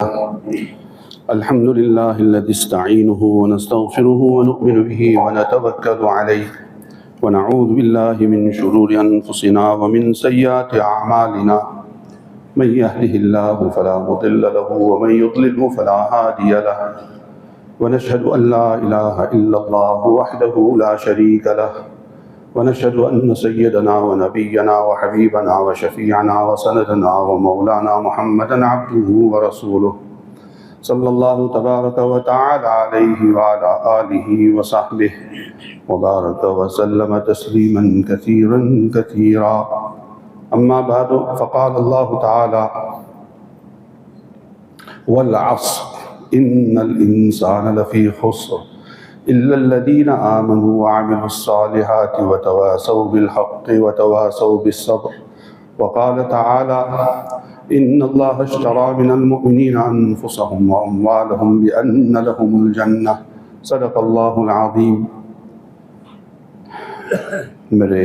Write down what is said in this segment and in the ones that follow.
الحمد لله الذي استعينه ونستغفره ونؤمن به ونتوكل عليه ونعوذ بالله من شرور أنفسنا ومن سيئات أعمالنا من يهده الله فلا مضل له ومن يضلله فلا هادي له ونشهد أن لا إله إلا الله وحده لا شريك له ونشهد أن سيدنا ونبينا وحبيبنا وشفيعنا وسندنا ومولانا محمدا عبده ورسوله صلى الله تبارك وتعالى عليه وعلى آله وصحبه وبارك وسلم تسليما كثيرا كثيرا. أما بعد فقال الله تعالى: والعصر إن الإنسان لفي خسر إلا الذين آمنوا وعملوا الصالحات وتواصوا بالحق وتواصوا بالصبر. وقال تعالى: إن الله اشترى من المؤمنين أنفسهم وأموالهم بأن لهم الجنة. صدق اللہ العظیم. میرے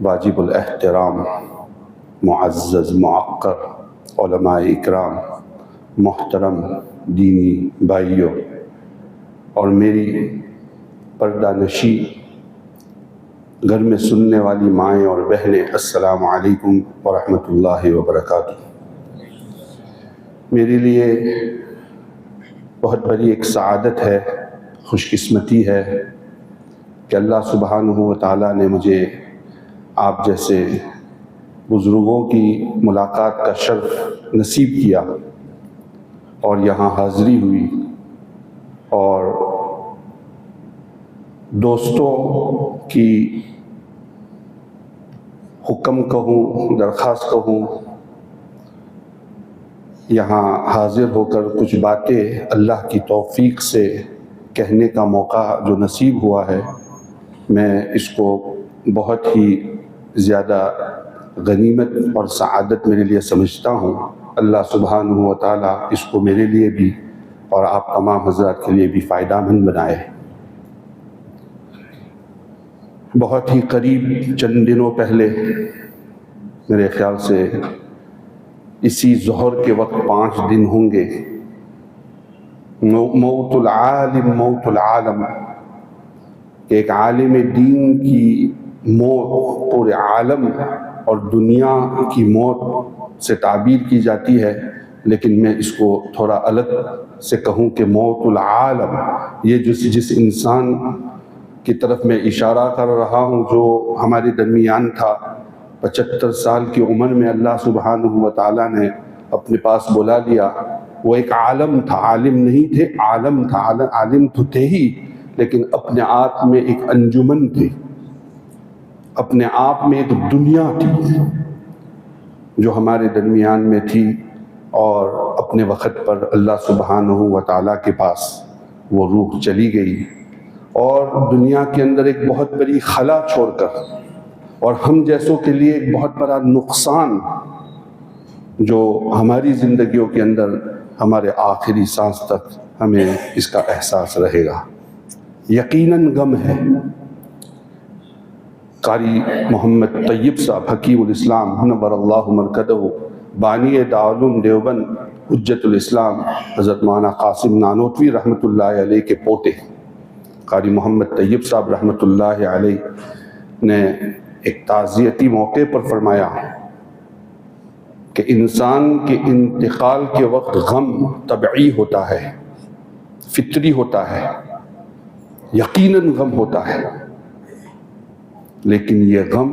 واجب الاحترام معزز معقر علماء اکرام، محترم دینی بھائیوں اور میری پردہ نشی گھر میں سننے والی مائیں اور بہنیں، السلام علیکم ورحمۃ اللہ وبرکاتہ. میرے لیے بہت بڑی ایک سعادت ہے، خوش قسمتی ہے کہ اللہ سبحانہ و تعالیٰ نے مجھے آپ جیسے بزرگوں کی ملاقات کا شرف نصیب کیا اور یہاں حاضری ہوئی اور دوستوں کی حکم کہوں، درخواست کہوں، یہاں حاضر ہو کر کچھ باتیں اللہ کی توفیق سے کہنے کا موقع جو نصیب ہوا ہے، میں اس کو بہت ہی زیادہ غنیمت اور سعادت میرے لیے سمجھتا ہوں. اللہ سبحانہ و تعالیٰ اس کو میرے لیے بھی اور آپ تمام حضرات کے لیے بھی فائدہ مند بنائے. بہت ہی قریب چند دنوں پہلے، میرے خیال سے اسی ظہر کے وقت 5 دن ہوں گے، موت العالم موت العالم، کہ ایک عالم دین کی موت پورے عالم اور دنیا کی موت سے تعبیر کی جاتی ہے، لیکن میں اس کو تھوڑا الگ سے کہوں کہ موت العالم، یہ جس انسان کی طرف میں اشارہ کر رہا ہوں جو ہمارے درمیان تھا، 75 سال کی عمر میں اللہ سبحانہ و تعالیٰ نے اپنے پاس بلا لیا. وہ ایک عالم تھا، عالم نہیں تھے، عالم تھا. عالم تو تھے ہی، لیکن اپنے آپ میں ایک انجمن تھے، اپنے آپ میں ایک دنیا تھی جو ہمارے درمیان میں تھی، اور اپنے وقت پر اللہ سبحانہ و تعالیٰ کے پاس وہ روح چلی گئی اور دنیا کے اندر ایک بہت بڑی خلا چھوڑ کر، اور ہم جیسوں کے لیے ایک بہت بڑا نقصان جو ہماری زندگیوں کے اندر ہمارے آخری سانس تک ہمیں اس کا احساس رہے گا. یقیناً غم ہے. قاری محمد طیب صاحب حکیم الاسلام نور اللہ مرکزہ، بانی دارالعلوم دیوبند، حجت الاسلام، حضرت مولانا قاسم نانوتوی رحمۃ اللہ علیہ کے پوتے قاری محمد طیب صاحب رحمۃ اللہ علیہ نے ایک تعزیتی موقع پر فرمایا کہ انسان کے انتقال کے وقت غم طبعی ہوتا ہے، فطری ہوتا ہے، یقیناً غم ہوتا ہے، لیکن یہ غم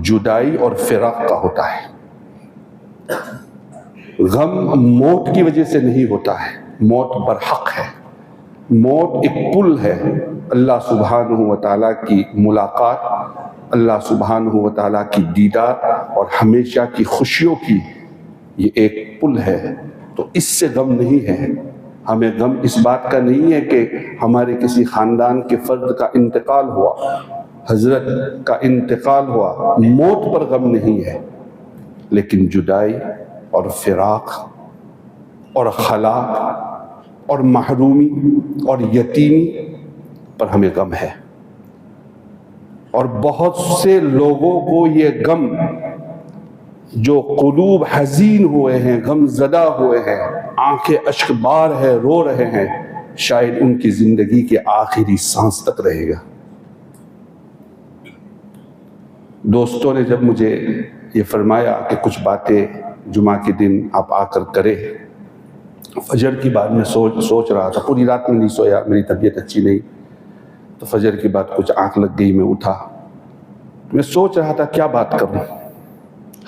جدائی اور فراق کا ہوتا ہے. غم موت کی وجہ سے نہیں ہوتا ہے، موت برحق ہے. موت ایک پل ہے اللہ سبحانہ و تعالیٰ کی ملاقات، اللہ سبحانہ و تعالیٰ کی دیدار اور ہمیشہ کی خوشیوں کی یہ ایک پل ہے. تو اس سے غم نہیں ہے. ہمیں غم اس بات کا نہیں ہے کہ ہمارے کسی خاندان کے فرد کا انتقال ہوا، حضرت کا انتقال ہوا، موت پر غم نہیں ہے، لیکن جدائی اور فراق اور خلا اور محرومی اور یتیمی پر ہمیں غم ہے. اور بہت سے لوگوں کو یہ غم جو قلوب حزین ہوئے ہیں، غم زدہ ہوئے ہیں، آنکھیں اشک بار ہے، رو رہے ہیں، شاید ان کی زندگی کے آخری سانس تک رہے گا۔ دوستوں نے جب مجھے یہ فرمایا کہ کچھ باتیں جمعہ کے دن آپ آ کر کرے، فجر کی بعد میں سوچ رہا تھا، پوری رات میں نہیں سویا، میری طبیعت اچھی نہیں، تو فجر کے بعد کچھ آنکھ لگ گئی، میں اٹھا، میں سوچ رہا تھا کیا بات کروں۔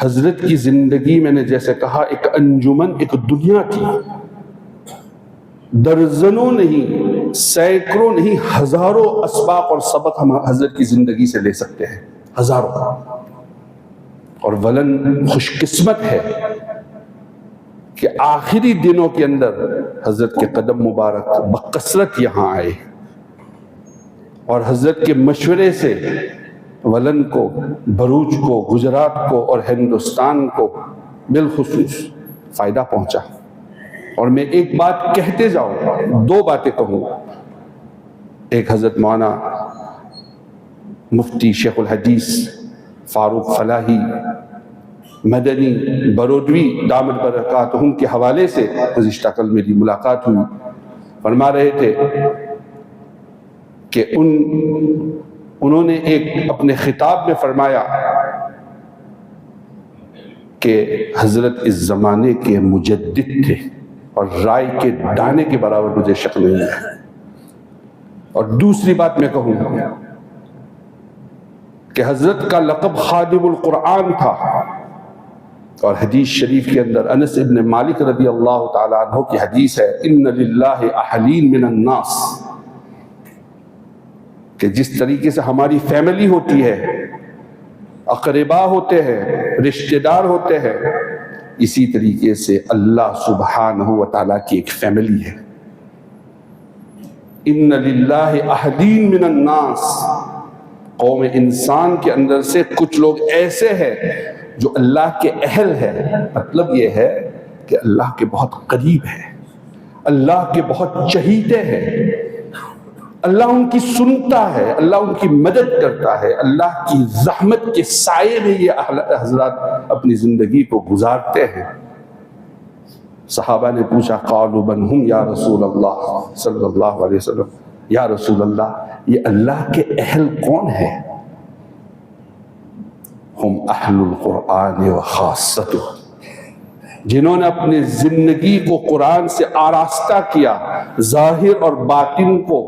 حضرت کی زندگی میں نے جیسے کہا ایک انجمن، ایک دنیا تھی، درجنوں نہیں، سینکڑوں نہیں، ہزاروں اسباق اور سبق ہم حضرت کی زندگی سے لے سکتے ہیں، ہزاروں۔ اور ولن خوش قسمت ہے کہ آخری دنوں کے اندر حضرت کے قدم مبارک بکثرت یہاں آئے، اور حضرت کے مشورے سے ولن کو، بھروچ کو، گجرات کو اور ہندوستان کو بالخصوص فائدہ پہنچا۔ اور میں ایک بات کہتے جاؤں، دو باتیں کہوں۔ ایک حضرت مولانا مفتی شیخ الحدیث فاروق فلاحی مدنی برودوی دامت برکاتہم کے حوالے سے گزشتہ کل میری ملاقات ہوئی، فرما رہے تھے کہ انہوں نے ایک اپنے خطاب میں فرمایا کہ حضرت اس زمانے کے مجدد تھے، اور رائے کے دانے کے برابر مجھے شک نہیں ہے۔ اور دوسری بات میں کہوں کہ حضرت کا لقب خادم القرآن تھا، اور حدیث شریف کے اندر انس ابن مالک رضی اللہ تعالیٰ عنہ کی حدیث ہے، ان للہ احلین من الناس، کہ جس طریقے سے ہماری فیملی ہوتی ہے، اقربا ہوتے ہیں، رشتہ دار ہوتے ہیں، اسی طریقے سے اللہ سبحانہ و تعالیٰ کی ایک فیملی ہے۔ ان للہ احلین من الناس، قوم انسان کے اندر سے کچھ لوگ ایسے ہیں جو اللہ کے اہل ہیں، مطلب یہ ہے کہ اللہ کے بہت قریب ہیں، اللہ کے بہت چہیتے ہیں، اللہ ان کی سنتا ہے، اللہ ان کی مدد کرتا ہے، اللہ کی زحمت کے سائے میں یہ حضرات اپنی زندگی کو گزارتے ہیں۔ صحابہ نے پوچھا قالوا من ہم یا رسول اللہ صلی اللہ علیہ وسلم، یا رسول اللہ یہ اللہ کے اہل کون ہیں؟ ہم اہل القرآن و خاصتہ، جنہوں نے اپنی زندگی کو قرآن سے آراستہ کیا، ظاہر اور باطن کو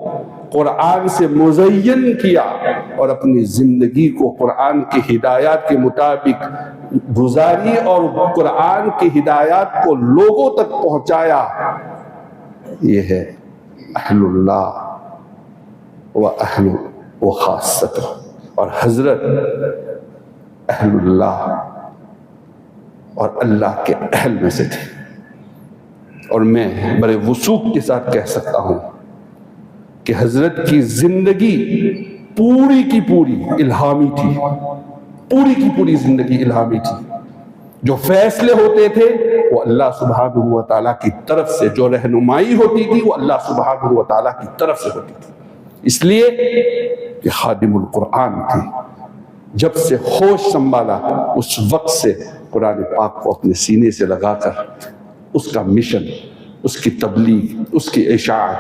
قرآن سے مزین کیا، اور اپنی زندگی کو قرآن کی ہدایات کے مطابق گزاری، اور قرآن کی ہدایات کو لوگوں تک پہنچایا۔ یہ ہے اہل اللہ و اہل و خاصتہ، اور حضرت اہل اللہ اور اللہ کے اہل میں سے تھے۔ اور میں بڑے وثوق کے ساتھ کہہ سکتا ہوں کہ حضرت کی زندگی پوری کی پوری الہامی تھی، پوری کی پوری زندگی الہامی تھی۔ جو فیصلے ہوتے تھے وہ اللہ سبحانہ و تعالیٰ کی طرف سے، جو رہنمائی ہوتی تھی وہ اللہ سبحانہ و تعالیٰ کی طرف سے ہوتی تھی، اس لیے کہ خادم القرآن تھی۔ جب سے ہوش سنبھالا اس وقت سے قرآن پاک کو اپنے سینے سے لگا کر اس کا مشن، اس کی تبلیغ، اس کی اشاعت،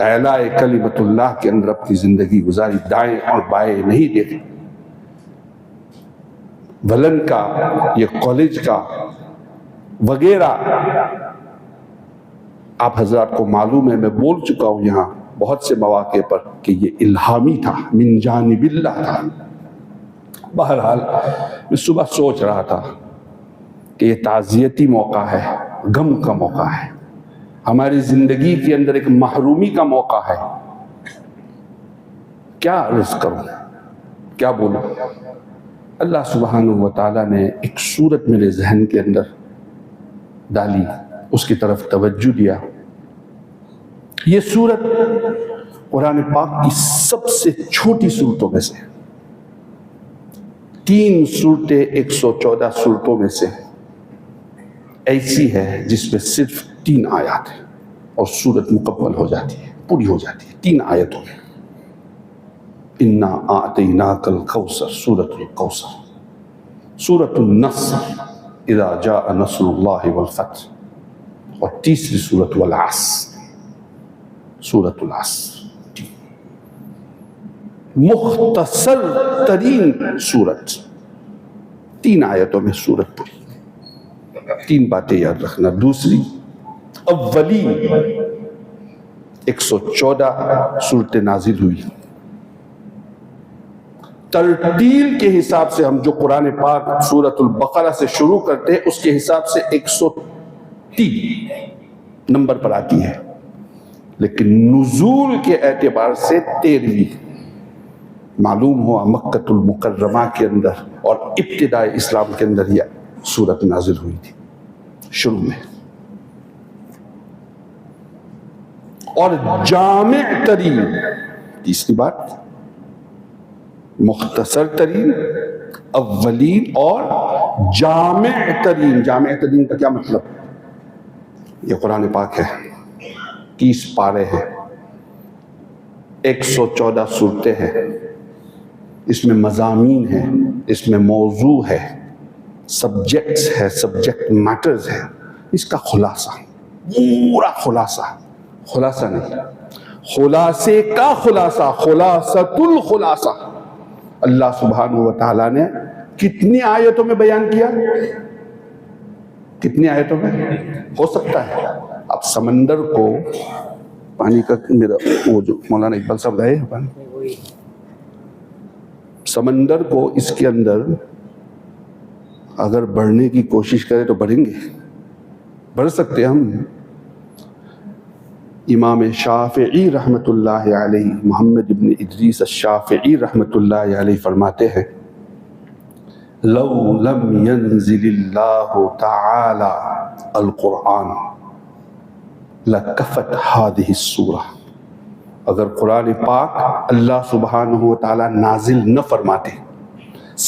اعلاء کلمت اللہ کے اندر اپنی زندگی گزاری، دائیں اور بائیں نہیں دیکھے۔ ولن کا، یہ کالج کا وغیرہ آپ حضرات کو معلوم ہے، میں بول چکا ہوں یہاں بہت سے مواقع پر کہ یہ الہامی تھا، من جانب اللہ تھا۔ بہرحال میں صبح سوچ رہا تھا کہ یہ تعزیتی موقع ہے، غم کا موقع ہے، ہماری زندگی کے اندر ایک محرومی کا موقع ہے۔ کیا عرض کروں، کیا بولوں؟ اللہ سبحانہ و تعالیٰ نے ایک صورت میرے ذہن کے اندر ڈالی، اس کی طرف توجہ دیا۔ یہ صورت قرآن پاک کی سب سے چھوٹی صورتوں میں سے، 3 صورتیں 114 صورتوں میں سے ایسی ہے جس میں صرف 3 آیات ہیں اور صورت مکمل ہو جاتی ہے، پوری ہو جاتی ہے 3 آیتوں میں۔ اِنَّا أَعْطَيْنَاكَ الْكَوْثَرَ، سورۃ الکوثر، سورۃ النصر اذا جاء نصر اللہ والفتح، اور تیسری سورۃ والعصر، سورۃ العصر، مختصر ترین سورت، 3 آیتوں میں سورت پڑھی۔ 3 باتیں یاد رکھنا۔ دوسری، اولین 114 صورتیں نازل ہوئی۔ ترتیل کے حساب سے ہم جو قرآن پاک سورۃ البقرہ سے شروع کرتے ہیں اس کے حساب سے 103 نمبر پر آتی ہے، لیکن نزول کے اعتبار سے 13ویں۔ معلوم ہوا مکۃ المکرمہ کے اندر اور ابتداء اسلام کے اندر یہ سورت نازل ہوئی تھی شروع میں۔ اور جامع ترین، تیسری بات، مختصر ترین، اولین، اور جامع ترین۔ جامع ترین کا کیا مطلب؟ یہ قرآن پاک ہے، 30 پارے ہیں، 114 صورتیں ہیں، اس میں مضامین ہیں، اس میں موضوع ہے، سبجیکٹس ہے، سبجیکٹ میٹرز ہے، اس کا خلاصہ، پورا خلاصہ، خلاصہ نہیں، خلاصے کا خلاصہ، خلاصۃ الخلاصہ اللہ سبحانہ و تعالیٰ نے کتنی آیتوں میں بیان کیا؟ کتنی آیتوں میں؟ ہو سکتا ہے اب سمندر کو پانی کا، میرا وہ جو مولانا اقبال صاحب گئے ہیں، سمندر کو اس کے اندر اگر بڑھنے کی کوشش کرے تو بڑھیں گے، بڑھ سکتے ہم۔ امام شافعی رحمت اللہ علیہ، محمد ابن ادریس الشافعی رحمت اللہ علیہ فرماتے ہیں، لو لم ينزل اللہ تعالی القرآن لکفت هذه السورہ، اگر قرآن پاک اللہ سبحانہ و تعالی نازل نہ فرماتے،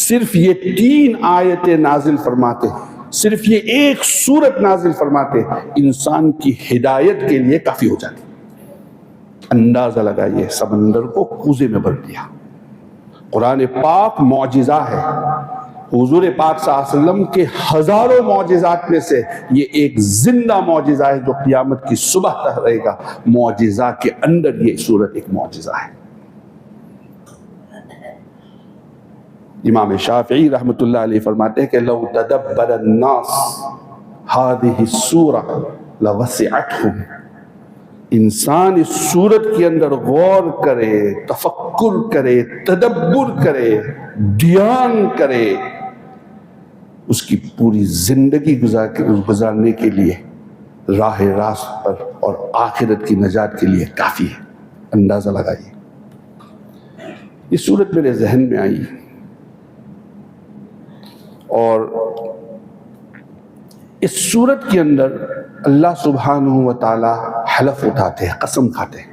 صرف یہ 3 آیتیں نازل فرماتے، صرف یہ ایک سورت نازل فرماتے، انسان کی ہدایت کے لیے کافی ہو جاتی۔ اندازہ لگائیے، سمندر کو کوزے میں بھر دیا۔ قرآن پاک معجزہ ہے، حضور پاک صلی اللہ علیہ وسلم کے ہزاروں معجزات میں سے یہ ایک زندہ معجزہ ہے جو قیامت کی صبح تک رہے گا۔ معجزہ کے اندر یہ سورت ایک معجزہ ہے۔ امام شافعی رحمت اللہ علیہ فرماتے ہیں کہ لو تدبر الناس هذه السورة لوسعتهم، انسان اس سورت کے اندر غور کرے، تفکر کرے، تدبر کرے، دھیان کرے، اس کی پوری زندگی گزارنے کے لیے راہ راست پر اور آخرت کی نجات کے لیے کافی ہے۔ اندازہ لگائیے۔ یہ سورت میرے ذہن میں آئی اور اس سورت کے اندر اللہ سبحانہ و تعالی حلف اٹھاتے ہیں، قسم کھاتے ہیں۔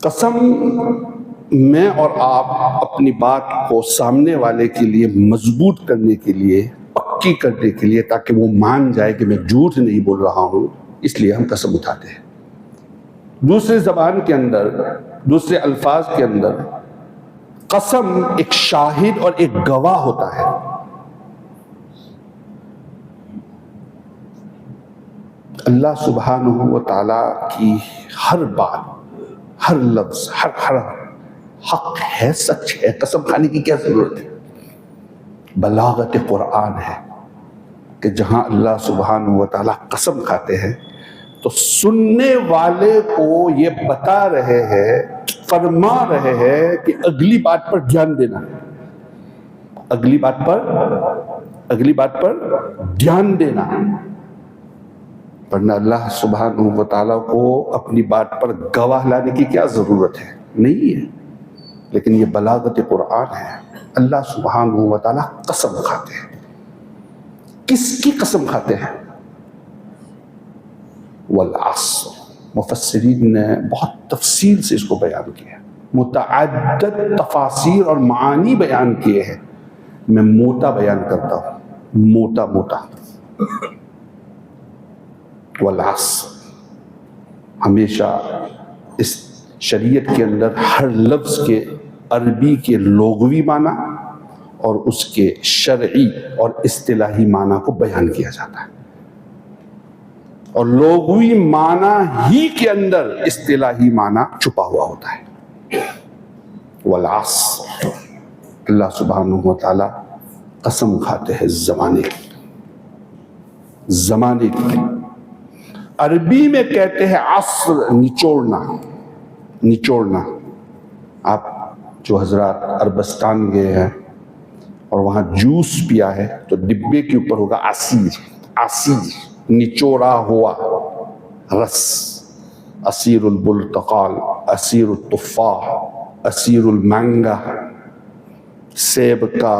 قسم میں اور آپ اپنی بات کو سامنے والے کے لیے مضبوط کرنے کے لیے، پکی کرنے کے لیے، تاکہ وہ مان جائے کہ میں جھوٹ نہیں بول رہا ہوں، اس لیے ہم قسم اٹھاتے ہیں۔ دوسرے زبان کے اندر، دوسرے الفاظ کے اندر قسم ایک شاہد اور ایک گواہ ہوتا ہے۔ اللہ سبحانہ و تعالیٰ کی ہر بات، ہر لفظ، ہر حرف حق ہے، سچ ہے، قسم کھانے کی کیا ضرورت ہے؟ بلاغت قرآن ہے کہ جہاں اللہ سبحانہ و تعالیٰ قسم کھاتے ہیں تو سننے والے کو یہ بتا رہے ہیں، فرما رہے ہیں کہ اگلی بات پر دھیان دینا، اگلی بات پر دھیان دینا، ورنہ اللہ سبحانہ و تعالیٰ کو اپنی بات پر گواہ لانے کی کیا ضرورت ہے؟ نہیں ہے۔ لیکن یہ بلاغت قرآن ہے، اللہ سبحانہ و تعالیٰ قسم کھاتے ہیں۔ کس کی قسم کھاتے ہیں؟ والعصر۔ مفسرین نے بہت تفصیل سے اس کو بیان کیا، متعدد تفاسیر اور معانی بیان کیے ہیں۔ میں موٹا بیان کرتا ہوں، موٹا۔ والعصر، ہمیشہ اس شریعت کے اندر ہر لفظ کے عربی کے لغوی معنی اور اس کے شرعی اور اصطلاحی معنی کو بیان کیا جاتا ہے، اور لغوی معنی ہی کے اندر اصطلاحی معنی چھپا ہوا ہوتا ہے۔ والعصر، اللہ سبحانہ و تعالی قسم کھاتے ہیں زمانے کی، زمانے کی۔ عربی میں کہتے ہیں عصر، نچوڑنا، نچوڑنا۔ آپ جو حضرات عربستان گئے ہیں اور وہاں جوس پیا ہے تو ڈبے کے اوپر ہوگا عصیر، عصیر، نچوڑا ہوا رس۔ عصیر البرتقال، عصیر التفاح، عصیر المانگا، سیب کا،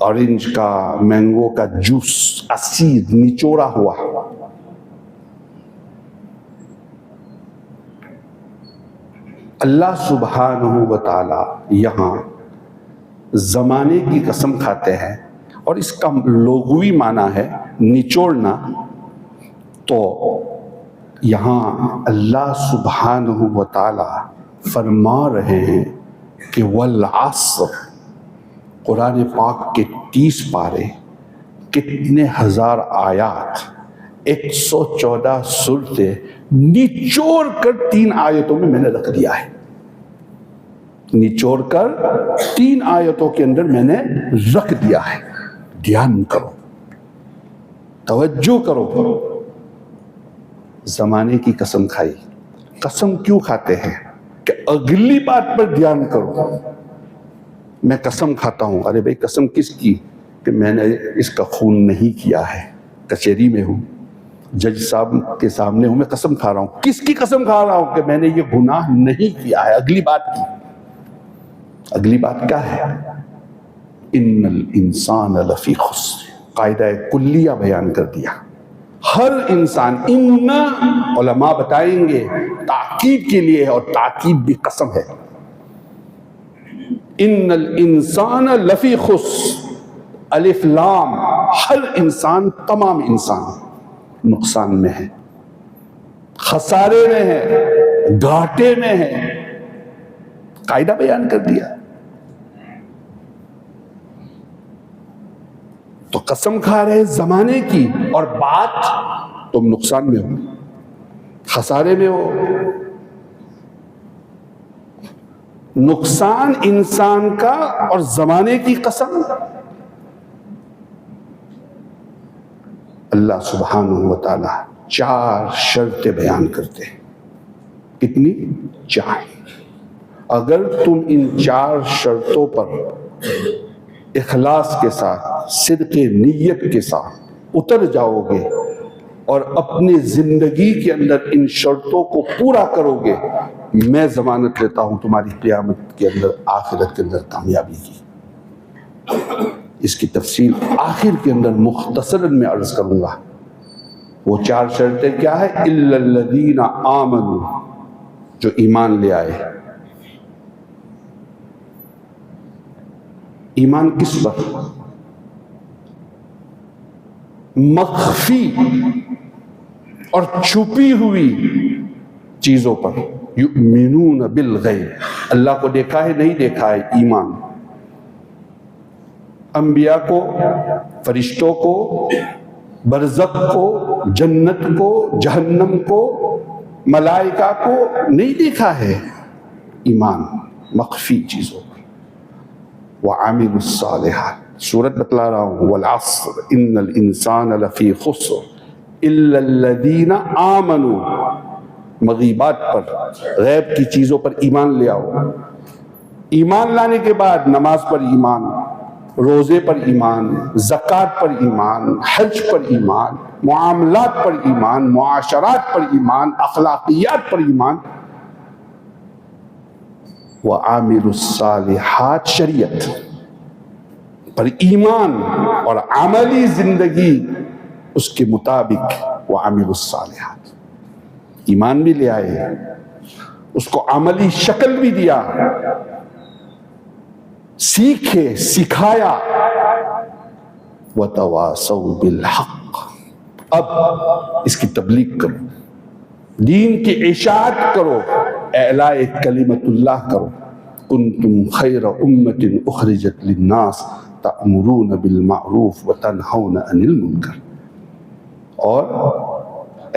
اورنج کا، مینگو کا جوس، عصیر، نچوڑا ہوا۔ اللہ سبحانہ و تعالی یہاں زمانے کی قسم کھاتے ہیں، اور اس کا لغوی معنی ہے نچوڑنا۔ تو یہاں اللہ سبحانہ و تعالی فرما رہے ہیں کہ والعصر، قرآن پاک کے 30 پارے، کتنے ہزار آیات، 114 سورتیں نچوڑ کر 3 آیتوں میں نے رکھ دیا ہے، نچوڑ کر 3 آیتوں کے اندر میں نے رکھ دیا ہے۔ دھیان کرو، توجہ کرو۔ زمانے کی قسم کھائی۔ قسم کیوں کھاتے ہیں؟ کہ اگلی بات پر دھیان کرو۔ میں قسم کھاتا ہوں، ارے بھائی قسم کس کی؟ کہ میں نے اس کا خون نہیں کیا ہے، کچہری میں ہوں، جج صاحب کے سامنے ہوں، میں قسم کھا رہا ہوں۔ کس کی قسم کھا رہا ہوں؟ کہ میں نے یہ گناہ نہیں کیا ہے۔ اگلی بات کی، اگلی بات کیا ہے؟ ان الانسان لفی خسر، قاعدہ کلیہ بیان کر دیا۔ ہر انسان، ان علماء بتائیں گے تاکید کے لیے ہے، اور تاکید بھی قسم ہے۔ ان الانسان لفی خسر، الف لام، ہر انسان، تمام انسان نقصان میں ہے، خسارے میں ہے، گھاٹے میں ہے۔ قاعدہ بیان کر دیا۔ تو قسم کھا رہے زمانے کی، اور بات تم نقصان میں ہو، خسارے میں ہو۔ نقصان انسان کا اور زمانے کی قسم۔ اللہ سبحانہ و تعالی 4 شرطیں بیان کرتے ہیں۔ کتنی؟ 4۔ اگر تم ان 4 شرطوں پر اخلاص کے ساتھ، صدق نیت کے ساتھ اتر جاؤ گے اور اپنی زندگی کے اندر ان شرطوں کو پورا کرو گے، میں ضمانت لیتا ہوں تمہاری قیامت کے اندر، آخرت کے اندر کامیابی کی۔ اس کی تفصیل آخر کے اندر مختصراً میں عرض کروں گا۔ وہ 4 شرطیں کیا ہے؟ الا الذین آمنوا، جو ایمان لے آئے۔ ایمان کس پر؟ مخفی اور چھپی ہوئی چیزوں پر۔ یؤمنون بالغیب، اللہ کو دیکھا ہے نہیں دیکھا ہے، ایمان۔ انبیاء کو، فرشتوں کو، برزخ کو، جنت کو، جہنم کو، ملائکہ کو نہیں دیکھا ہے، ایمان مخفی چیزوں پر۔ وعملوا الصالحات، سورت بتلا رہا ہوں، والعصر ان الانسان لفی خسر الا الذین آمنوا، مغیبات پر، غیب کی چیزوں پر ایمان لے آؤ۔ ایمان لانے کے بعد نماز پر ایمان، روزے پر ایمان، زکوٰۃ پر ایمان، حج پر ایمان، معاملات پر ایمان، معاشرات پر ایمان، اخلاقیات پر ایمان۔ وعاملوا الصالحات، شریعت پر ایمان اور عملی زندگی اس کے مطابق۔ وعاملوا الصالحات، ایمان بھی لے آئے، اس کو عملی شکل بھی دیا، سیکھے، سکھایا۔ وتواصوا بالحق، اب اس کی تبلیغ کرو، دین کی اشاعت کرو، اعلاء کلمت اللہ کرو، کنتم خیر امت اخرجت للناس تأمرون بالمعروف وتنہون عن المنکر، اور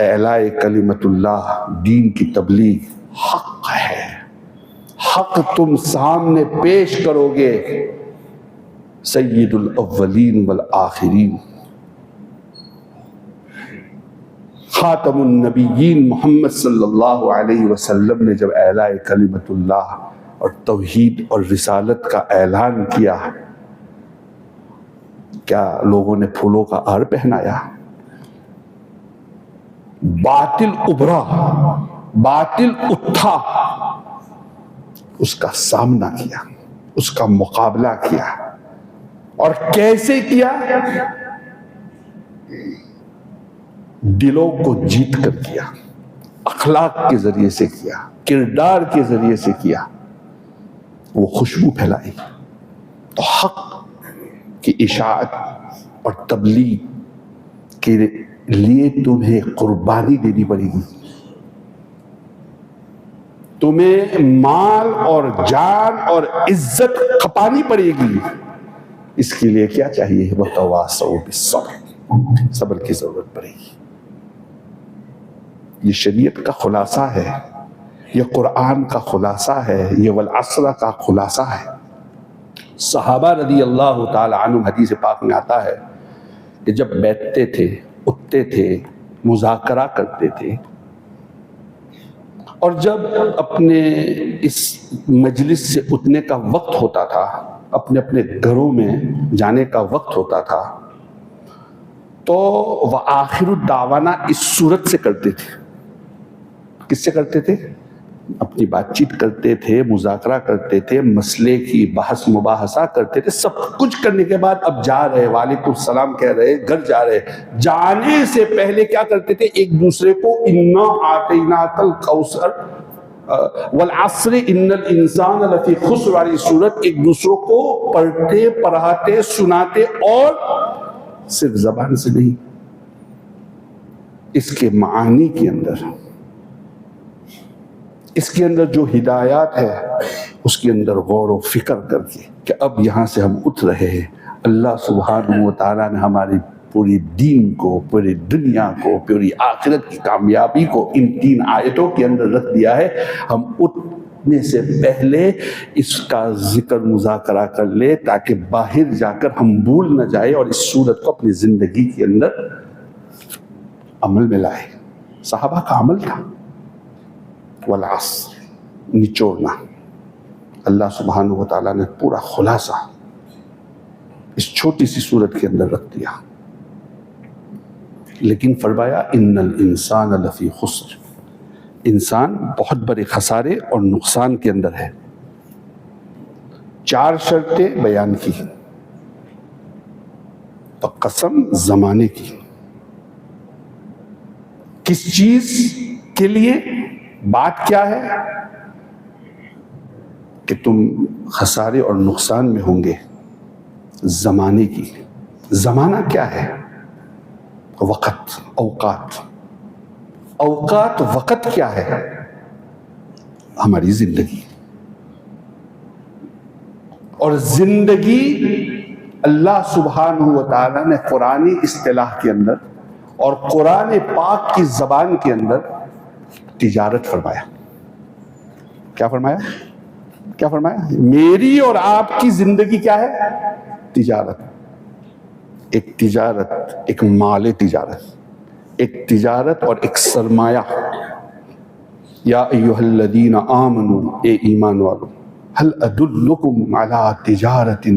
اعلاء کلمت اللہ، دین کی تبلیغ حق ہے، حق تم سامنے پیش کرو گے سید الاولین والآخرین، خاتم النبیین محمد صلی اللہ علیہ وسلم نے جب اعلاء کلمت اللہ اور توحید اور رسالت کا اعلان کیا، کیا لوگوں نے پھولوں کا ہار پہنایا؟ باطل ابھرا، باطل اٹھا، اس کا سامنا کیا، اس کا مقابلہ کیا، اور کیسے کیا؟ دلوں کو جیت کر کیا، اخلاق کے ذریعے سے کیا، کردار کے ذریعے سے کیا، وہ خوشبو پھیلائی۔ تو حق کی اشاعت اور تبلیغ کے لیے تمہیں قربانی دینی پڑے گی، تمہیں مال اور جان اور عزت کھپانی پڑے گی۔ اس کے لیے کیا چاہیے؟ وَتَوَاصَوْا بِالصَّبْرِ، صبر کی ضرورت پڑے گی۔ یہ شریعت کا خلاصہ ہے، یہ قرآن کا خلاصہ ہے، یہ والعصر کا خلاصہ ہے۔ صحابہ رضی اللہ تعالی عنہ، حدیث پاک میں آتا ہے کہ جب بیٹھتے تھے، اٹھتے تھے، مذاکرہ کرتے تھے، اور جب اپنے اس مجلس سے اٹھنے کا وقت ہوتا تھا، اپنے اپنے گھروں میں جانے کا وقت ہوتا تھا، تو وآخر دعوانا اس صورت سے کرتے تھے۔ کس سے کرتے تھے؟ اپنی بات چیت کرتے تھے، مذاکرہ کرتے تھے، مسئلے کی بحث مباحثہ کرتے تھے، سب کچھ کرنے کے بعد اب جا رہے، وعلیکم السلام کہہ رہے، گھر جا رہے، جانے سے پہلے کیا کرتے تھے؟ ایک دوسرے کو انا اعطیناک الکوثر والعصر ان الانسان لفی خسر والی صورت ایک دوسروں کو پڑھتے، پڑھاتے، سناتے، اور صرف زبان سے نہیں، اس کے معانی کے اندر، اس کے اندر جو ہدایات ہے، اس کے اندر غور و فکر کر کے کہ اب یہاں سے ہم اٹھ رہے ہیں، اللہ سبحانہ و تعالیٰ نے ہماری پوری دین کو، پوری دنیا کو، پوری آخرت کی کامیابی کو ان 3 آیتوں کے اندر رکھ دیا ہے۔ ہم اٹھنے سے پہلے اس کا ذکر مذاکرہ کر لے تاکہ باہر جا کر ہم بھول نہ جائے اور اس صورت کو اپنی زندگی کے اندر عمل میں لائے۔ صحابہ کا عمل تھا والعصر، نچوڑنا۔ اللہ سبحانہ و تعالیٰ نے پورا خلاصہ اس چھوٹی سی صورت کے اندر رکھ دیا، لیکن فرمایا ان الانسان لفی خسر، انسان بہت بڑے خسارے اور نقصان کے اندر ہے۔ 4 شرطیں بیان کی، تو قسم زمانے کی، کس چیز کے لیے؟ بات کیا ہے کہ تم خسارے اور نقصان میں ہوں گے؟ زمانے کی۔ زمانہ کیا ہے؟ وقت، اوقات۔ اوقات، وقت کیا ہے؟ ہماری زندگی۔ اور زندگی اللہ سبحانہ و تعالیٰ نے قرآنی اصطلاح کے اندر اور قرآن پاک کی زبان کے اندر تجارت فرمایا۔ کیا فرمایا؟ کیا فرمایا؟ میری اور آپ کی زندگی کیا ہے؟ تجارت۔ ایک تجارت، ایک مال تجارت، ایک تجارت اور ایک سرمایہ۔ یا ایھا الذین آمنوا، اے ایمان والو، هل ادلکم علی تجارت،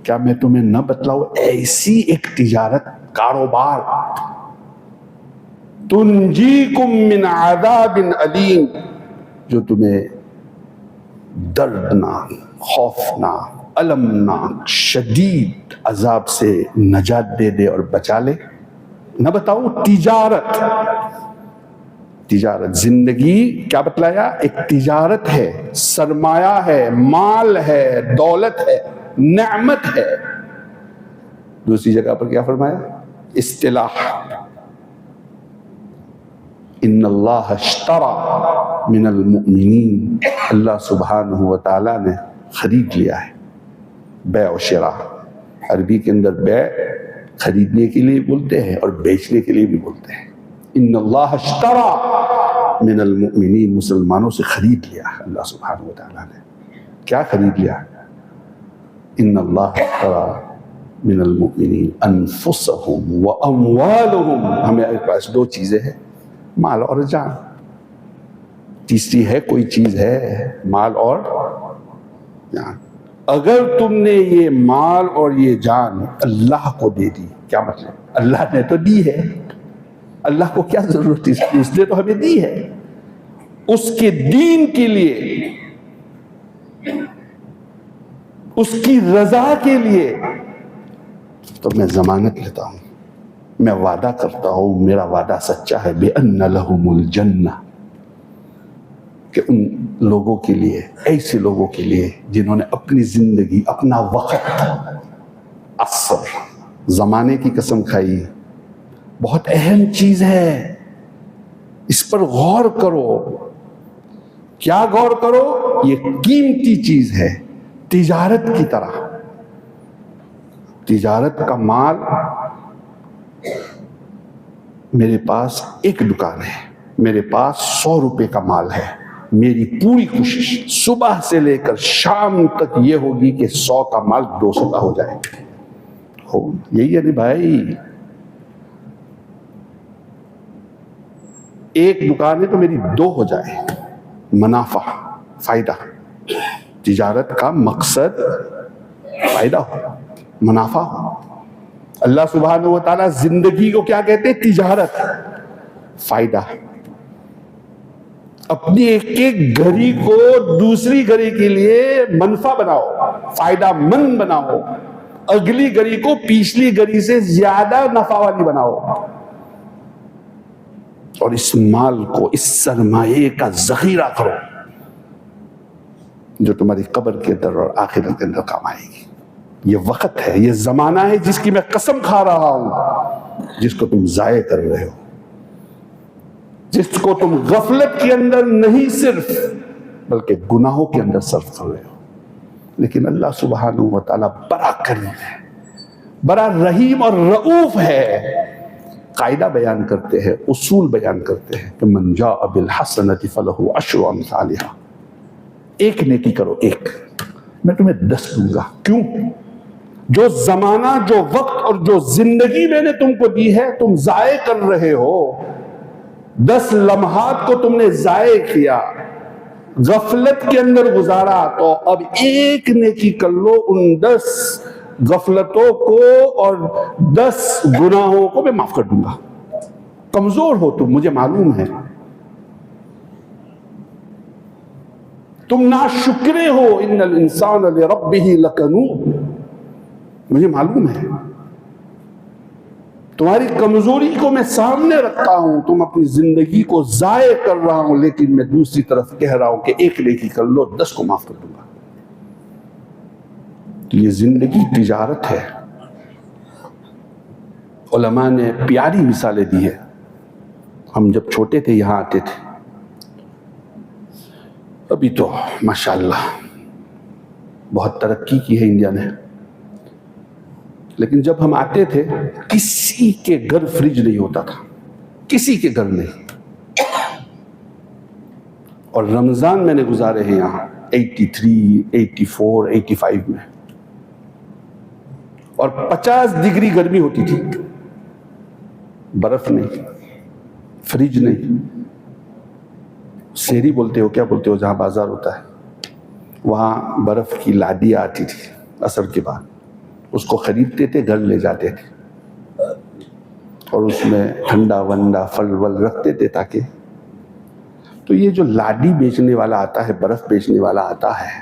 کیا میں تمہیں نہ بتلاؤں ایسی ایک تجارت، کاروبار، تنجیکم من عذاب علیم، جو تمہیں دردناک، خوفناک، المناک، شدید عذاب سے نجات دے دے اور بچا لے؟ نہ بتاؤ؟ تجارت۔ تجارت، زندگی کیا بتلایا؟ ایک تجارت ہے، سرمایہ ہے، مال ہے، دولت ہے، نعمت ہے۔ دوسری جگہ پر کیا فرمایا؟ اصطلاح، ان اللہ اشترى من المؤمنین، اللہ سبحانہ و تعالیٰ نے خرید لیا ہے. بیع و شراء، عربی کے اندر بیع خریدنے کے لیے بولتے ہیں اور بیچنے کے لیے بھی بولتے ہیں. ان اللہ اشترى من المؤمنین، مسلمانوں سے خرید لیا اللہ سبحانہ و تعالیٰ نے. کیا خرید لیا؟ ان اللہ اشترى من المؤمنین انفسهم واموالهم. ہمیں پاس دو چیزیں ہیں، مال اور جان. تیسری ہے کوئی چیز ہے؟ مال اور جان. اگر تم نے یہ مال اور یہ جان اللہ کو دے دی، کیا مطلب؟ اللہ نے تو دی ہے، اللہ کو کیا ضرورت ہے؟ اس نے تو ہمیں دی ہے. اس کے دین کے لیے، اس کی رضا کے لیے تو میں ضمانت لیتا ہوں، میں وعدہ کرتا ہوں، میرا وعدہ سچا ہے، بِأَنَّ لَهُمُ الْجَنَّةِ، کہ ان لوگوں کے لیے، ایسے لوگوں کے لیے جنہوں نے اپنی زندگی، اپنا وقت، عصر، زمانے کی قسم کھائی. بہت اہم چیز ہے، اس پر غور کرو. کیا غور کرو؟ یہ قیمتی چیز ہے، تجارت کی طرح. تجارت کا مال، میرے پاس ایک دکان ہے، میرے پاس 100 روپے کا مال ہے، میری پوری کوشش صبح سے لے کر شام تک یہ ہوگی کہ 100 کا مال 200 کا ہو جائے. یہی ہے نہیں بھائی. ایک دکان ہے تو میری 2 ہو جائے. منافع، فائدہ. تجارت کا مقصد فائدہ ہو، منافع ہو. اللہ سبحانہ و تعالیٰ زندگی کو کیا کہتے ہیں؟ تجارت، فائدہ. اپنی ایک ایک گھڑی کو دوسری گھڑی کے لیے منفع بناؤ، فائدہ مند بناؤ. اگلی گھڑی کو پچھلی گھڑی سے زیادہ نفع والی بناؤ. اور اس مال کو، اس سرمایے کا ذخیرہ کرو جو تمہاری قبر کے اندر اور آخرت کے اندر کام آئے گی. یہ وقت ہے، یہ زمانہ ہے جس کی میں قسم کھا رہا ہوں، جس کو تم ضائع کر رہے ہو، جس کو تم غفلت کے اندر نہیں صرف بلکہ گناہوں کے اندر صرف کر رہے ہو. لیکن اللہ سبحانہ و تعالیٰ بڑا کریم ہے، بڑا رحیم اور رؤوف ہے. قاعدہ بیان کرتے ہیں، اصول بیان کرتے ہیں کہ من جاء بالحسنۃ فلہ عشر امثالھا. ایک نیکی کرو، ایک، میں تمہیں 10 دوں گا. کیوں؟ جو زمانہ، جو وقت اور جو زندگی میں نے تم کو دی ہے، تم ضائع کر رہے ہو. 10 لمحات کو تم نے ضائع کیا، غفلت کے اندر گزارا، تو اب ایک نیکی کر لو. ان 10 غفلتوں کو اور 10 گناہوں کو میں معاف کر دوں گا. کمزور ہو تم، مجھے معلوم ہے. تم ناشکرے ہو. ان الانسان لربہ لکنود، مجھے معلوم ہے. تمہاری کمزوری کو میں سامنے رکھتا ہوں. تم اپنی زندگی کو ضائع کر رہا ہوں، لیکن میں دوسری طرف کہہ رہا ہوں کہ ایک نیکی کر لو، 10 کو معاف کر دوں گا. تو یہ زندگی تجارت ہے. علماء نے پیاری مثالیں دی ہے. ہم جب چھوٹے تھے یہاں آتے تھے، ابھی تو ماشاءاللہ بہت ترقی کی ہے انڈیا نے، لیکن جب ہم آتے تھے کسی کے گھر فریج نہیں ہوتا تھا، کسی کے گھر نہیں. اور رمضان میں نے گزارے ہیں یہاں 83, 84, 85 میں، اور 50 ڈگری گرمی ہوتی تھی. برف نہیں، فریج نہیں. سیری بولتے ہو، کیا بولتے ہو جہاں بازار ہوتا ہے، وہاں برف کی لادی آتی تھی عصر کے بعد. اس کو خریدتے تھے، گھر لے جاتے تھے، اور اس میں ٹھنڈا ونڈا پھل ول رکھتے تھے تاکہ. تو یہ جو لاڈی بیچنے والا آتا ہے، برف بیچنے والا آتا ہے،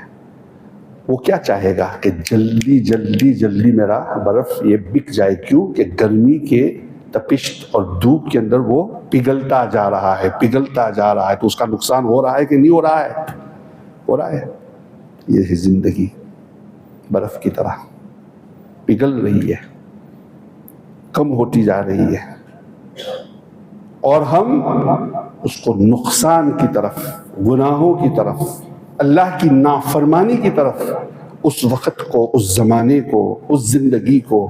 وہ کیا چاہے گا کہ جلدی جلدی جلدی میرا برف یہ بک جائے. کیوں کہ گرمی کے تپش اور دھوپ کے اندر وہ پگھلتا جا رہا ہے، پگھلتا جا رہا ہے. تو اس کا نقصان ہو رہا ہے کہ نہیں ہو رہا ہے؟ ہو رہا ہے. یہ ہے زندگی، برف کی طرح پگھل رہی ہے، کم ہوتی جا رہی ہے. اور ہم اس کو نقصان کی طرف، گناہوں کی طرف، اللہ کی نافرمانی کی طرف اس وقت کو، اس زمانے کو، اس زندگی کو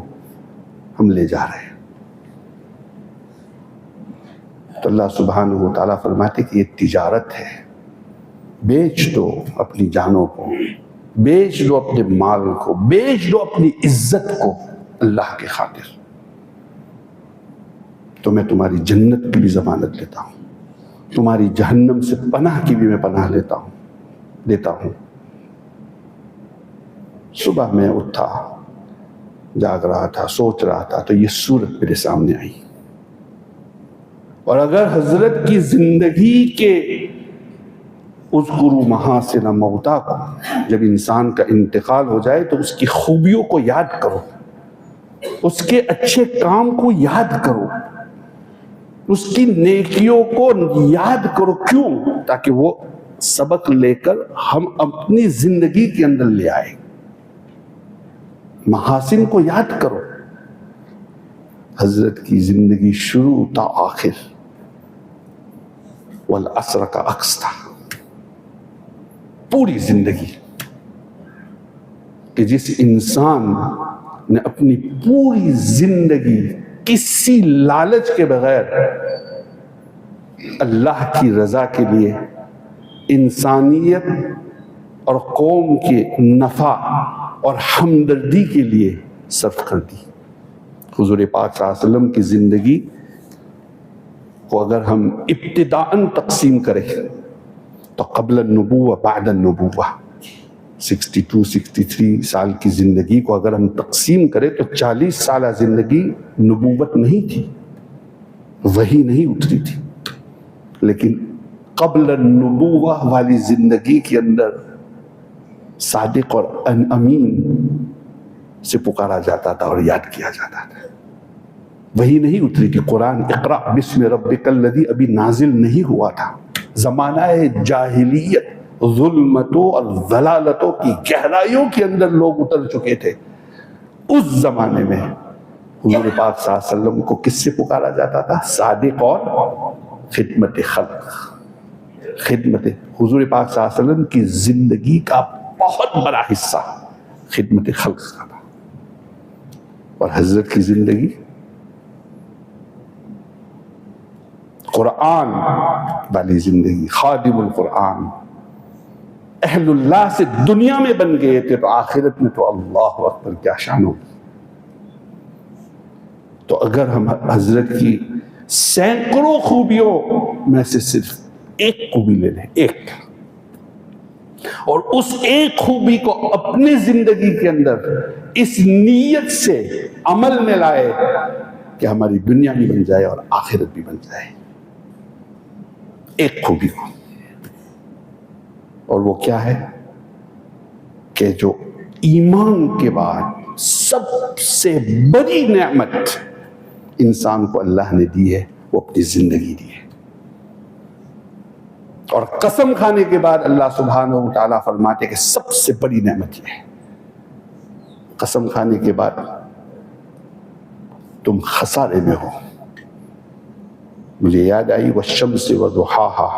ہم لے جا رہے ہیں۔ تو اللہ سبحانہ و تعالیٰ فرماتے کہ یہ تجارت ہے، بیچ دو اپنی جانوں کو، بیچ دو اپنے مال کو، بیچ دو اپنی عزت کو اللہ کے خاطر، تو میں تمہاری جنت کی بھی ضمانت لیتا ہوں، تمہاری جہنم سے پناہ کی بھی میں پناہ دیتا ہوں۔ صبح میں اٹھا، جاگ رہا تھا، سوچ رہا تھا، تو یہ صورت میرے سامنے آئی۔ اور اگر حضرت کی زندگی کے اذکروا محاسن موتاکم، جب انسان کا انتقال ہو جائے تو اس کی خوبیوں کو یاد کرو، اس کے اچھے کام کو یاد کرو، اس کی نیکیوں کو یاد کرو۔ کیوں؟ تاکہ وہ سبق لے کر ہم اپنی زندگی کے اندر لے آئیں۔ محاسن کو یاد کرو۔ حضرت کی زندگی شروع تا آخر والعصر کا عکس تھا، پوری زندگی کہ جس انسان نے اپنی پوری زندگی کسی لالچ کے بغیر اللہ کی رضا کے لیے، انسانیت اور قوم کے نفع اور ہمدردی کے لیے صرف کر دی۔ حضور پاک صلی اللہ علیہ وسلم کی زندگی کو اگر ہم ابتداءً تقسیم کریں تو قبل النبوہ بعد النبوہ 62-63 سال کی زندگی کو اگر ہم تقسیم کریں تو 40 سالہ زندگی نبوت نہیں تھی، وحی نہیں اتری تھی، لیکن قبل النبوہ والی زندگی کے اندر صادق اور امین سے پکارا جاتا تھا اور یاد کیا جاتا تھا۔ وہی نہیں اتری تھی، قرآن اقرأ بسم ربک الذی ابھی نازل نہیں ہوا تھا۔ زمانہ جاہلیت، ظلمتوں اور ضلالتوں کی گہرائیوں کے اندر لوگ اتر چکے تھے۔ اس زمانے میں حضور پاک صلی اللہ علیہ وسلم کو کس سے پکارا جاتا تھا؟ صادق اور خدمت خلق، خدمت حضور پاک صلی اللہ علیہ وسلم کی زندگی کا بہت بڑا حصہ خدمت خلق کا تھا۔ اور حضرت کی زندگی قرآن والی زندگی، خادم القرآن، اہل اللہ سے دنیا میں بن گئے تھے، تو آخرت میں تو اللہ اکبر کیا شان ہوگی۔ تو اگر ہم حضرت کی سینکڑوں خوبیوں میں سے صرف ایک خوبی لے لیں، ایک، اور اس ایک خوبی کو اپنی زندگی کے اندر اس نیت سے عمل میں لائے کہ ہماری دنیا بھی بن جائے اور آخرت بھی بن جائے، ایک خوبی کو، اور وہ کیا ہے کہ جو ایمان کے بعد سب سے بڑی نعمت انسان کو اللہ نے دی ہے، وہ اپنی زندگی دی ہے۔ اور قسم کھانے کے بعد اللہ سبحانہ و تعالیٰ فرماتے کہ سب سے بڑی نعمت یہ ہے۔ قسم کھانے کے بعد تم خسارے میں ہو۔ مجھے یاد آئی والشمس وضحاها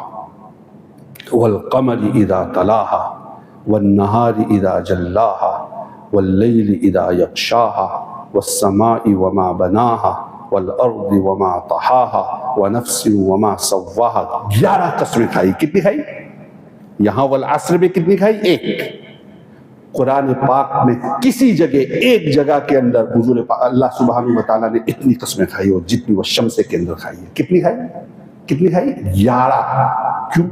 والقمر اذا تلاها والنہار اذا جلاها واللیل اذا یغشاها والسماء وما بناها والارض وما طحاها ونفس وما سواها۔ 11 قسمیں کھائی۔ کتنی کھائی؟ یہاں والعصر میں کتنی کھائی؟ ایک۔ قرآن پاک میں کسی جگہ، ایک جگہ کے اندر حضور اللہ سبحانہ وتعالیٰ نے اتنی قسمیں کھائی اور جتنی وہ شمس کے اندر کھائی ہے۔ کتنی کھائی؟ کتنی کھائی؟ 11۔ کیوں؟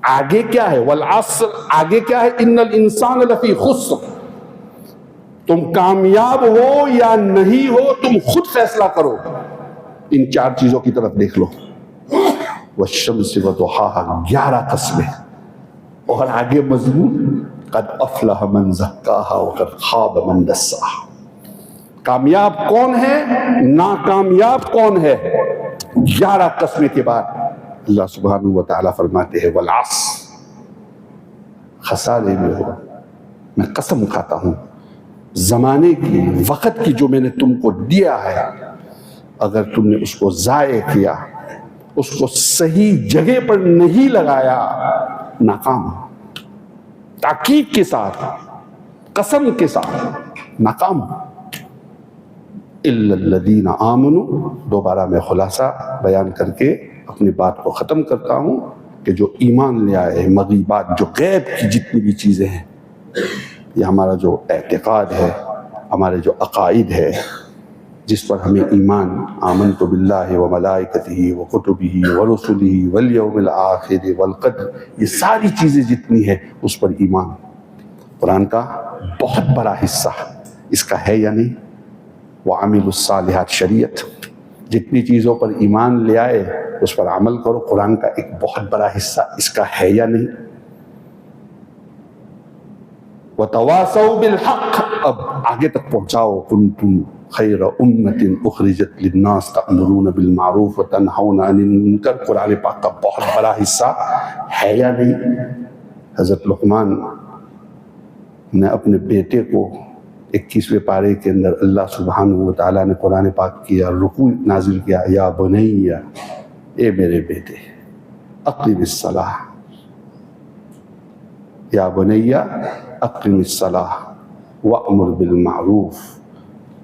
آگے کیا ہے؟ والعصر، آگے کیا ہے؟ ان الانسان لفی خسر۔ تم کامیاب ہو یا نہیں ہو تم خود فیصلہ کرو۔ ان 4 چیزوں کی طرف دیکھ لو۔ والشمس وضحاها، 11 قسمیں، اور آگے مضمون قد افلح من زکاها وقد خاب من دساها۔ کامیاب کون ہے، ناکامیاب کون ہے؟ 11 قسمیں کے بعد اللہ سبحانہ و تعالیٰ فرماتے ہیں والعصر، خسارے میں ہو۔ میں قسم کھاتا ہوں زمانے کی، وقت کی جو میں نے تم کو دیا ہے، اگر تم نے اس کو ضائع کیا، اس کو صحیح جگہ پر نہیں لگایا، ناکام، تاکید کے ساتھ، قسم کے ساتھ ناکام۔ الا الذین آمنوا، دوبارہ میں خلاصہ بیان کر کے اپنی بات کو ختم کرتا ہوں کہ جو ایمان لے آئے، مغیبات، جو غیب کی جتنی بھی چیزیں ہیں، یہ ہمارا جو اعتقاد ہے، ہمارے جو عقائد ہے، جس پر ہمیں ایمان، آمنت باللہ وملائکتہ وکتبہ ورسلہ والیوم الآخر والقدر، یہ ساری چیزیں جتنی ہیں اس پر ایمان۔ قرآن کا بہت بڑا حصہ اس کا ہے یا نہیں؟ وعملوا الصالحات، شریعت، جتنی چیزوں پر ایمان لے آئے اس پر عمل کرو، قرآن کا ایک بہت بڑا حصہ اس کا ہے یا نہیں؟ وتواصوا بالحق، اب آگے تک پہنچاؤ، کنتم خیر امت اخرجت للناس تأمرون بالمعروف وتنہون عن المنکر، قرآن پاک کا بہت بڑا حصہ ہے یا نہیں؟ حضرت لقمان نے اپنے بیٹے کو 21ویں پارے کے اندر اللہ سبحانہ وتعالیٰ نے قرآن پاک کیا، رکوع نازل کیا، یا بنی، اے میرے بیٹے، اقم الصلاۃ، یا بنی اقم الصلاۃ وأمر بالمعروف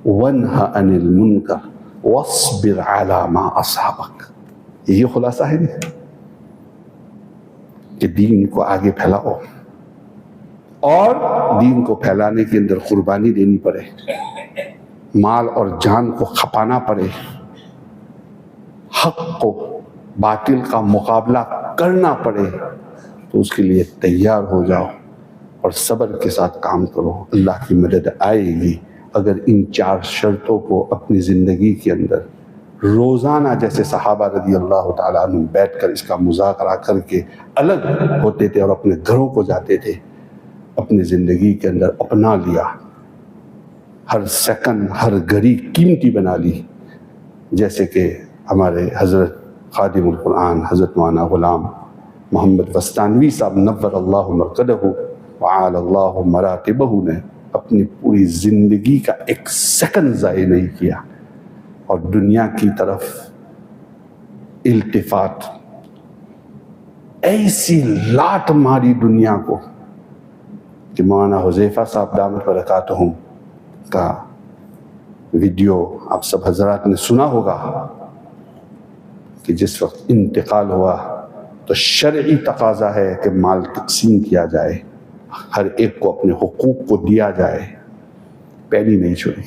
وانہ عن المنکر واصبر علی ما اصابک۔ یہی خلاصہ ہے نہیں کہ دین کو آگے پھیلاؤ، اور دین کو پھیلانے کے اندر قربانی دینی پڑے، مال اور جان کو کھپانا پڑے، حق کو باطل کا مقابلہ کرنا پڑے، تو اس کے لیے تیار ہو جاؤ اور صبر کے ساتھ کام کرو، اللہ کی مدد آئے گی۔ اگر ان 4 شرطوں کو اپنی زندگی کے اندر روزانہ، جیسے صحابہ رضی اللہ تعالیٰ عنہ بیٹھ کر اس کا مذاکرہ کر کے الگ ہوتے تھے اور اپنے گھروں کو جاتے تھے، اپنی زندگی کے اندر اپنا لیا، ہر سیکنڈ، ہر گھڑی قیمتی بنا لی، جیسے کہ ہمارے حضرت خادم القرآن حضرت مولانا غلام محمد وستانوی صاحب نور اللہ مرقدہ وعال اللہ مراتبہ نے اپنی پوری زندگی کا ایک سیکنڈ ضائع نہیں کیا، اور دنیا کی طرف التفات، ایسی لات ماری دنیا کو کہ مولانا حذیفہ صاحب دامت برکاتہم کا ویڈیو آپ سب حضرات نے سنا ہوگا کہ جس وقت انتقال ہوا تو شرعی تقاضا ہے کہ مال تقسیم کیا جائے، ہر ایک کو اپنے حقوق کو دیا جائے۔ پہلی نہیں چھوڑی،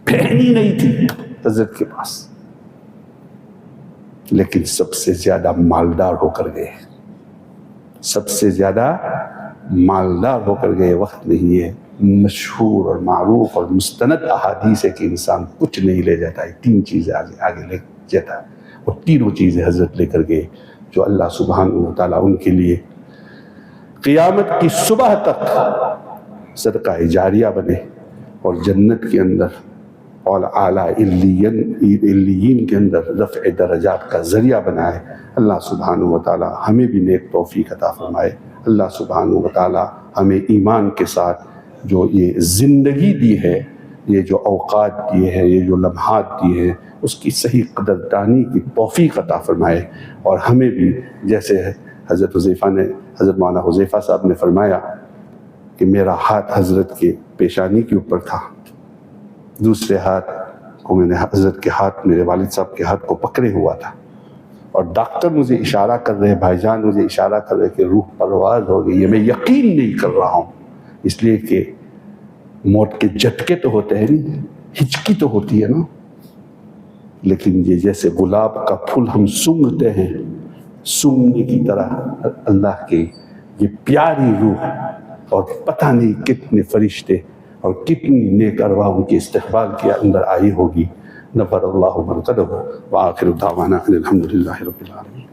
پہلی نہیں تھی حضرت کے پاس، لیکن سب سے زیادہ مالدار ہو کر گئے، سب سے زیادہ مالدار ہو کر گئے۔ وقت نہیں ہے، مشہور اور معروف اور مستند احادیث ہے کہ انسان کچھ نہیں لے جاتا ہے، 3 چیزیں آگے لے جاتا ہے، اور تینوں چیزیں حضرت لے کر گئے، جو اللہ سبحانہ وتعالیٰ ان کے لیے قیامت کی صبح تک صدقہ جاریہ بنے، اور جنت کے اندر اور اعلیٰ علیین کے اندر رفع درجات کا ذریعہ بنائے۔ اللہ سبحانہ وتعالیٰ ہمیں بھی نیک توفیق عطا فرمائے۔ اللہ سبحانہ وتعالیٰ ہمیں ایمان کے ساتھ جو یہ زندگی دی ہے، یہ جو اوقات دیے ہیں، یہ جو لمحات دیے ہیں، اس کی صحیح قدردانی کی توفیق عطا فرمائے، اور ہمیں بھی جیسے حضرت مولانا حذیفہ صاحب نے فرمایا کہ میرا ہاتھ حضرت کے پیشانی کے اوپر تھا، دوسرے ہاتھ کو میں نے حضرت کے ہاتھ، میرے والد صاحب کے ہاتھ کو پکڑے ہوا تھا، اور ڈاکٹر مجھے اشارہ کر رہے، بھائی جان مجھے اشارہ کر رہے کہ روح پرواز ہو گئی ہے، میں یقین نہیں کر رہا ہوں، اس لیے کہ موت کے جھٹکے تو ہوتے ہیں نہیں، ہچکی تو ہوتی ہے نا، لیکن یہ جیسے گلاب کا پھول ہم سونگھتے ہیں، سونگنے کی طرح اللہ کے یہ پیاری روح، اور پتہ نہیں کتنے فرشتے اور کتنی نیک ارواح ان کے استقبال کے اندر آئی ہوگی۔ نور اللہ مرقدہ وآخر دعوانا ان الحمد للہ رب العالمین۔